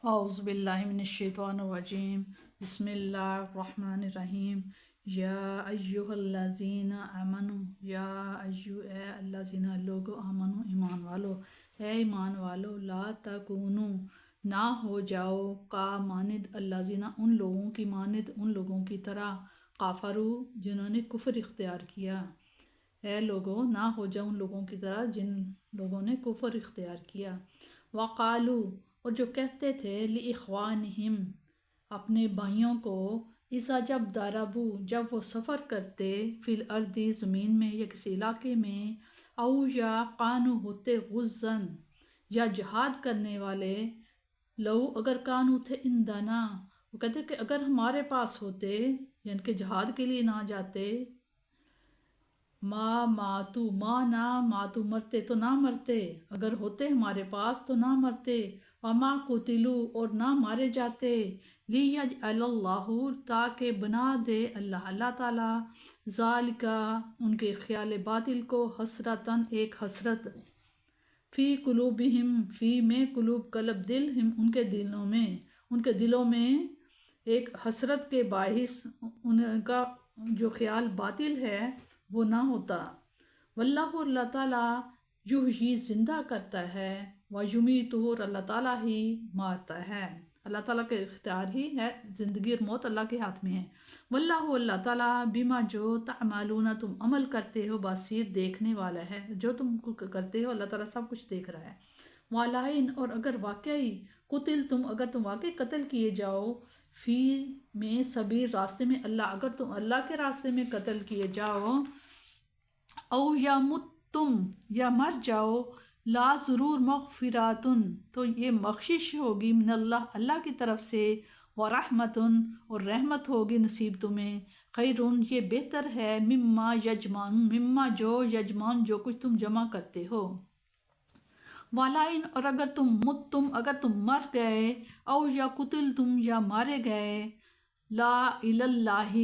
اعوذ باللہ من الشیطان الرجیم بسم اللہ الرحمن الرحیم یا ایہا الذین آمنو یا اے الذین لوگو آمنو ایمان والو، اے ایمان والو، لا تکونو نہ ہو جاؤ کا مانند الذین ان لوگوں کی مانند ان لوگوں کی طرح کافرو جنہوں نے کفر اختیار کیا۔ اے لوگو نہ ہو جاؤ ان لوگوں کی طرح جن لوگوں نے کفر اختیار کیا۔ وقالو اور جو کہتے تھے لِإِخْوَانِهِمْ اپنے بھائیوں کو، اذا جب ضربوا جب وہ سفر کرتے فی الارض زمین میں یا کسی علاقے میں، او یا کانوا ہوتے غزن یا جہاد کرنے والے، لو اگر کانوا تھے اندنا وہ کہتے کہ اگر ہمارے پاس ہوتے، یعنی کہ جہاد کے لیے نہ جاتے، نہ ماتو مرتے تو نہ مرتے، اگر ہوتے ہمارے پاس تو نہ مرتے، وما قتلوا اور نہ مارے جاتے، لیجعل اللہ تاکہ بنا دے اللہ تعالیٰ ذالک ان کے خیال باطل کو حسرتاً ایک حسرت، فی قلوبہم فی میں قلوب قلب دل ہم ان کے دلوں میں ایک حسرت کے باعث ان کا جو خیال باطل ہے وہ نہ ہوتا۔ واللہ اللہ تعالیٰ یحیی زندہ کرتا ہے، ویمیت اور اللہ تعالیٰ ہی مارتا ہے، اللہ تعالیٰ کے اختیار ہی ہے، زندگی اور موت اللہ کے ہاتھ میں ہے۔ واللہ اللہ تعالیٰ بما جو تعملون تم عمل کرتے ہو بصیر دیکھنے والا ہے، جو تم کرتے ہو اللہ تعالیٰ سب کچھ دیکھ رہا ہے۔ والائن اور اگر واقعی قتل تم اگر تم واقعی قتل کیے جاؤ فی میں سبیل راستے میں اللہ اگر تم اللہ کے راستے میں قتل کیے جاؤ، او یا مت تم یا مر جاؤ، لا ضرور مغفراتن تو یہ بخشش ہوگی من اللہ اللہ کی طرف سے، ورحمتن اور رحمت ہوگی نصیب تمہیں، خیرن یہ بہتر ہے، مما جو یجمان جو کچھ تم جمع کرتے ہو۔ والائن اور اگر تم مر گئے، او یا قتل تم یا مارے گئے، لا الاللہ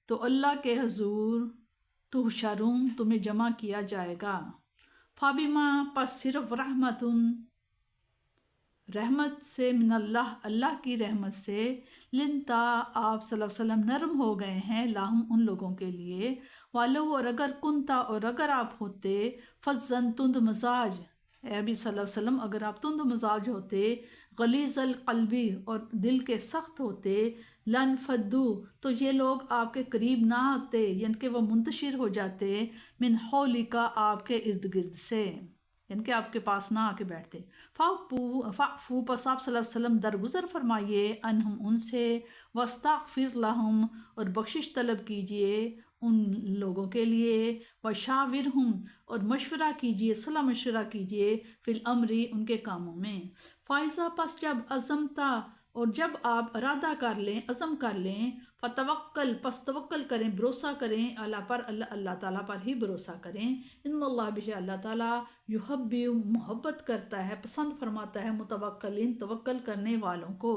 تو اللہ کے حضور تحشرون تمہیں جمع کیا جائے گا۔ فابما پس صرف رحمت سے من اللہ اللہ کی رحمت سے، لنتا آپ صلی اللہ علیہ وسلم نرم ہو گئے ہیں، لاہم ان لوگوں کے لیے، والو اور اگر کنتا اور اگر آپ ہوتے، فظن تند مزاج، اے ابی صلی اللہ علیہ وسلم اگر آپ تند مزاج ہوتے، غلیظ القلبی اور دل کے سخت ہوتے، لن فدو تو یہ لوگ آپ کے قریب نہ آتے، یعنی کہ وہ منتشر ہو جاتے، من حولکا آپ کے ارد گرد سے، یعنی کہ آپ کے پاس نہ آ کے بیٹھتے۔ فاعفو پس آپ صلی اللہ علیہ وسلم درگزر فرمائیے انہم ان سے، واستغفر لہم اور بخشش طلب کیجئے ان لوگوں کے لیے، وشاورہم اور مشورہ کیجئے صلاح مشورہ کیجئے فی الامر ان کے کاموں میں۔ فائزہ پس جب عزمتا اور جب آپ ارادہ کر لیں عزم کر لیں، فتوکل پس توکل کریں بھروسہ کریں اللہ پر اللہ تعالیٰ پر ہی بھروسہ کریں، ان اللہ بشک اللہ تعالیٰ یحب محبت کرتا ہے پسند فرماتا ہے متوکلین توکل کرنے والوں کو۔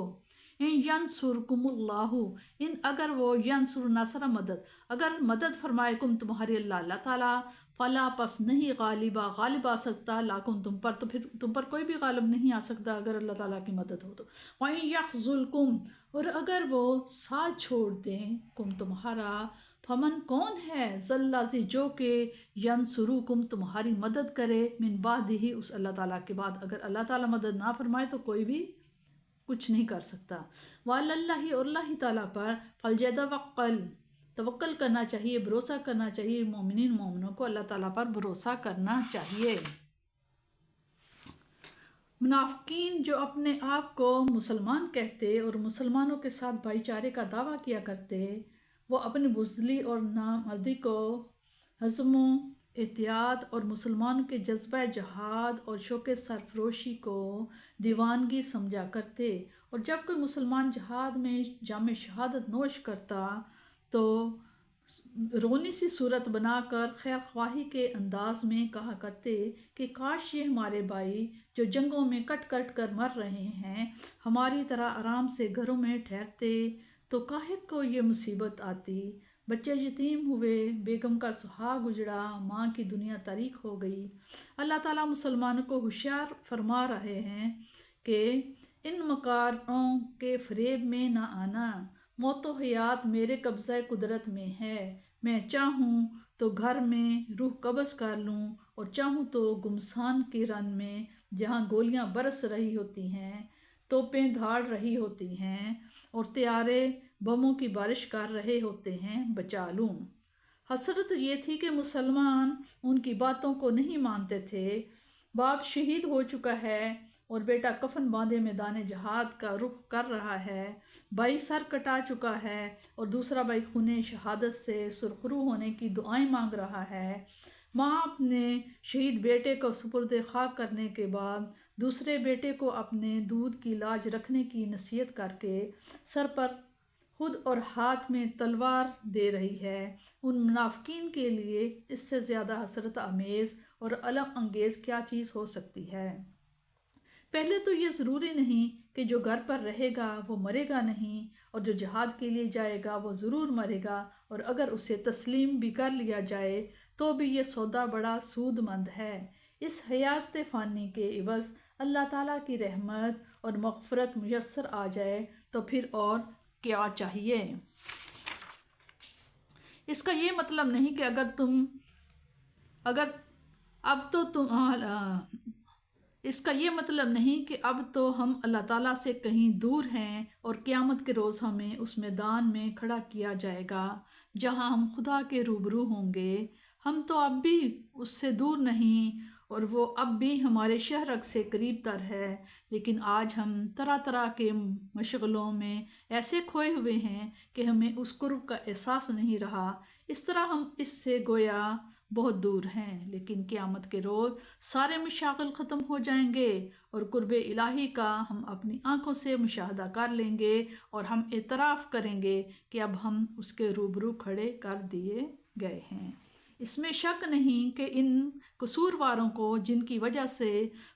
ان ینصرکم اللہ ان اگر وہ ینصر نصر مدد اگر مدد فرمائے کم تمہاری اللہ تعالیٰ، فلا پس نہیں غالب آ سکتا لاکم تم پر، تو پھر تم پر کوئی بھی غالب نہیں آ سکتا اگر اللہ تعالیٰ کی مدد ہو تو۔ وَإِن يَخْذُلْكُمْ اور اگر وہ ساتھ چھوڑ دیں کم تمہارا، فمن کون ہے ذَلَّذِی جو کہ ینصرکم تمہاری مدد کرے، من بعدہ اس اللہ تعالیٰ کے بعد، اگر اللہ تعالیٰ مدد نہ فرمائے تو کوئی بھی کچھ نہیں کر سکتا۔ وعلی اللہ اور اللہ تعالیٰ پر فلیتوکل توکل کرنا چاہیے بھروسہ کرنا چاہیے، مومنوں کو اللہ تعالیٰ پر بھروسہ کرنا چاہیے۔ منافقین جو اپنے آپ کو مسلمان کہتے اور مسلمانوں کے ساتھ بھائی چارے کا دعویٰ کیا کرتے، وہ اپنی بزدلی اور نامردی کو حزم و احتیاط اور مسلمانوں کے جذبہ جہاد اور شوق سرفروشی کو دیوانگی سمجھا کرتے، اور جب کوئی مسلمان جہاد میں جام شہادت نوش کرتا تو رونی سی صورت بنا کر خیر خواہی کے انداز میں کہا کرتے کہ کاش یہ ہمارے بھائی جو جنگوں میں کٹ کٹ کر مر رہے ہیں ہماری طرح آرام سے گھروں میں ٹھہرتے تو کاہے کو یہ مصیبت آتی، بچے یتیم ہوئے، بیگم کا سہاگ اجڑا، ماں کی دنیا تاریک ہو گئی۔ اللہ تعالیٰ مسلمانوں کو ہوشیار فرما رہے ہیں کہ ان مکاروں کے فریب میں نہ آنا، موت و حیات میرے قبضہ قدرت میں ہے، میں چاہوں تو گھر میں روح قبض کر لوں اور چاہوں تو گمسان کی رن میں جہاں گولیاں برس رہی ہوتی ہیں، توپیں دھاڑ رہی ہوتی ہیں اور طیارے بموں کی بارش کر رہے ہوتے ہیں بچا لوں۔ حسرت یہ تھی کہ مسلمان ان کی باتوں کو نہیں مانتے تھے۔ باپ شہید ہو چکا ہے اور بیٹا کفن باندھے میدان جہاد کا رخ کر رہا ہے، بھائی سر کٹا چکا ہے اور دوسرا بھائی خون شہادت سے سرخرو ہونے کی دعائیں مانگ رہا ہے۔ ماں اپنے شہید بیٹے کو سپرد خاک کرنے کے بعد دوسرے بیٹے کو اپنے دودھ کی لاج رکھنے کی نصیحت کر کے سر پر خود اور ہاتھ میں تلوار دے رہی ہے۔ ان منافقین کے لیے اس سے زیادہ حسرت آمیز اور الم انگیز کیا چیز ہو سکتی ہے؟ پہلے تو یہ ضروری نہیں کہ جو گھر پر رہے گا وہ مرے گا نہیں، اور جو جہاد کے لیے جائے گا وہ ضرور مرے گا، اور اگر اسے تسلیم بھی کر لیا جائے تو بھی یہ سودا بڑا سود مند ہے۔ اس حیات فانی کے عوض اللہ تعالیٰ کی رحمت اور مغفرت میسر آ جائے تو پھر اور کیا چاہیے؟ اس کا یہ مطلب نہیں کہ اس کا یہ مطلب نہیں کہ اب تو ہم اللہ تعالیٰ سے کہیں دور ہیں اور قیامت کے روز ہمیں اس میدان میں کھڑا کیا جائے گا جہاں ہم خدا کے روبرو ہوں گے۔ ہم تو اب بھی اس سے دور نہیں اور وہ اب بھی ہمارے شہرک سے قریب تر ہے، لیکن آج ہم طرح طرح کے مشغلوں میں ایسے کھوئے ہوئے ہیں کہ ہمیں اس قرب کا احساس نہیں رہا۔ اس طرح ہم اس سے گویا بہت دور ہیں، لیکن قیامت کے روز سارے مشاغل ختم ہو جائیں گے اور قرب الہی کا ہم اپنی آنکھوں سے مشاہدہ کر لیں گے اور ہم اعتراف کریں گے کہ اب ہم اس کے روبرو کھڑے کر دیے گئے ہیں۔ اس میں شک نہیں کہ ان قصورواروں کو جن کی وجہ سے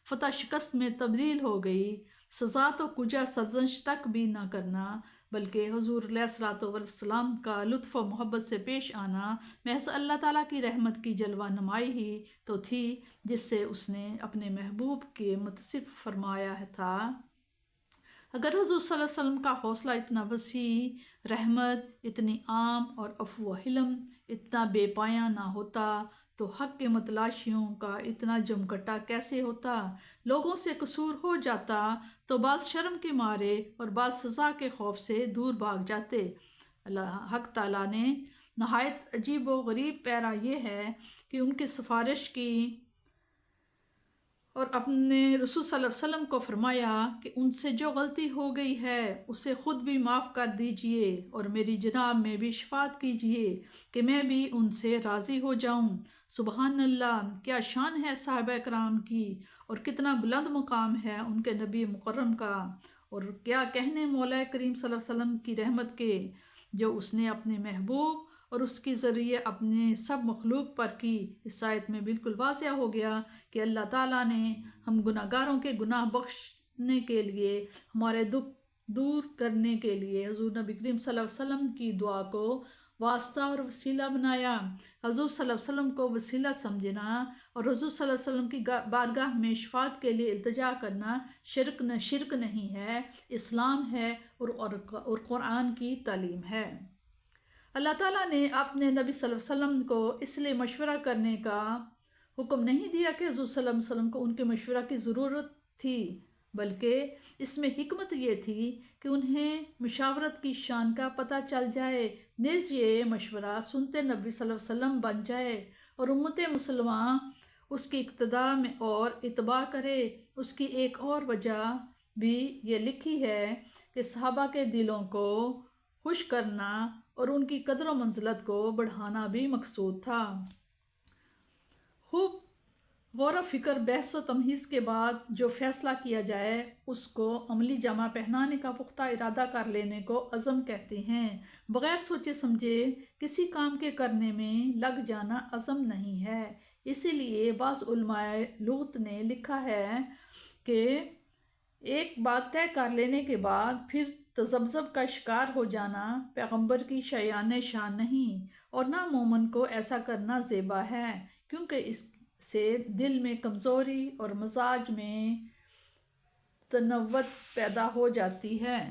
فتح شکست میں تبدیل ہو گئی، سزا تو کجا سرزنش تک بھی نہ کرنا بلکہ حضور علیہ الصلوۃ والسلام کا لطف و محبت سے پیش آنا محض اللہ تعالیٰ کی رحمت کی جلوہ نمائی ہی تو تھی، جس سے اس نے اپنے محبوب کے متصف فرمایا تھا۔ اگر حضور صلی اللہ علیہ وسلم کا حوصلہ اتنا وسیع، رحمت اتنی عام اور عفو و حلم اتنا بے پایاں نہ ہوتا تو حق کے متلاشیوں کا اتنا جمگٹا کیسے ہوتا؟ لوگوں سے قصور ہو جاتا تو بعض شرم کے مارے اور بعض سزا کے خوف سے دور بھاگ جاتے۔ حق تعالیٰ نے نہایت عجیب و غریب پیرا یہ ہے کہ ان کی سفارش کی اور اپنے رسول صلی اللہ علیہ وسلم کو فرمایا کہ ان سے جو غلطی ہو گئی ہے اسے خود بھی معاف کر دیجئے اور میری جناب میں بھی شفاعت کیجئے کہ میں بھی ان سے راضی ہو جاؤں۔ سبحان اللہ، کیا شان ہے صحابہ کرام کی اور کتنا بلند مقام ہے ان کے نبی مکرم کا، اور کیا کہنے مولا کریم صلی اللہ علیہ وسلم کی رحمت کے جو اس نے اپنے محبوب اور اس کے ذریعے اپنے سب مخلوق پر کی۔ اس آیت میں بالکل واضح ہو گیا کہ اللہ تعالیٰ نے ہم گناہ گاروں کے گناہ بخشنے کے لیے، ہمارے دکھ دور کرنے کے لیے حضور نبی کریم صلی اللہ علیہ وسلم کی دعا کو واسطہ اور وسیلہ بنایا۔ حضور صلی اللہ علیہ وسلم کو وسیلہ سمجھنا اور حضور صلی اللہ علیہ وسلم کی بارگاہ میں شفاعت کے لیے التجا کرنا شرک نہیں ہے، اسلام ہے اور قرآن کی تعلیم ہے۔ اللہ تعالیٰ نے اپنے نبی صلی اللہ علیہ وسلم کو اس لیے مشورہ کرنے کا حکم نہیں دیا کہ حضور صلی اللہ علیہ وسلم کو ان کے مشورہ کی ضرورت تھی، بلکہ اس میں حکمت یہ تھی کہ انہیں مشاورت کی شان کا پتہ چل جائے، نیز یہ مشورہ سنتے نبی صلی اللہ علیہ وسلم بن جائے اور امت مسلمہ اس کی اقتداء میں اور اتباع کرے۔ اس کی ایک اور وجہ بھی یہ لکھی ہے کہ صحابہ کے دلوں کو خوش کرنا اور ان کی قدر و منزلت کو بڑھانا بھی مقصود تھا۔ خوب غور و فکر، بحث و تمہیز کے بعد جو فیصلہ کیا جائے اس کو عملی جامہ پہنانے کا پختہ ارادہ کر لینے کو عزم کہتے ہیں۔ بغیر سوچے سمجھے کسی کام کے کرنے میں لگ جانا عزم نہیں ہے۔ اسی لیے بعض علماء لغت نے لکھا ہے کہ ایک بات طے کر لینے کے بعد پھر تذبذب کا شکار ہو جانا پیغمبر کی شایان شان نہیں، اور نہ مومن کو ایسا کرنا زیبا ہے، کیونکہ اس سے دل میں کمزوری اور مزاج میں تنوت پیدا ہو جاتی ہے۔